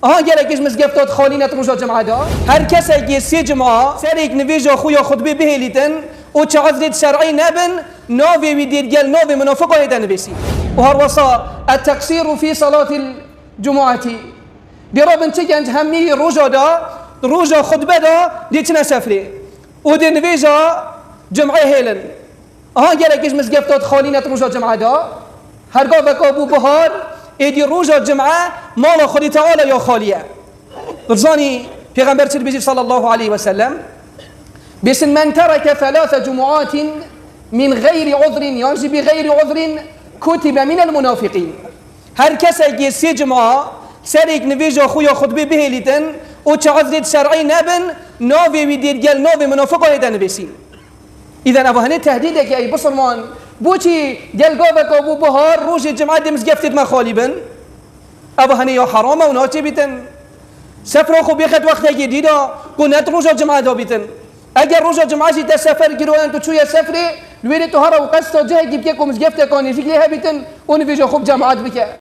گلکش مزگفتات خالی نت روزا جمعه دا هر کسی که سی جمعه سریک نویجا خویا خطبه بهلیتن و چه عذرت شرعی نبن ناوی ویدید گل ناوی منافقه هیدن بسی و هر وصا التقصير في صلاة الجمعة دي رابن تيجنج همي روجا دا روجا خطبه دا دي تنا سفري و دي نویجا جمعه هیلن گلکش مزگفتات خالی نت روزا جمعه دا هرگاه وک ابو بهار ایدی روزا جمعه مال خودی تعالی یا خالیه برزانی پیغمبر چه بيجي صلى الله عليه وسلم بس من ترك 3 جمعات من غير عذر يعني بغير عذر كتب من المنافقين هر کسی که 3 جمعه سریک نویجا خویا خطبه بهلیتن و چه عذرت شرعی نبن ناوی ویدید گل ناوی منافقه هیدن بسی اذا ابو هنه تهدیده که ای بسرمان بوچی جلگاوك ابو بهار روز الجمعه دي مزقفتت ما خالبا ابو هني يا حرامه وناجي بيتن سفر خو بيخت وقت جديده كنت روز الجمعه دا بيتن اگر روز الجمعه جيت سفر گرو انت تو يا سفري لويت تو هرا وقصه جاي جيب كم مزقفت كان يجي لها بيتن ونفيجو خوب جماعات بك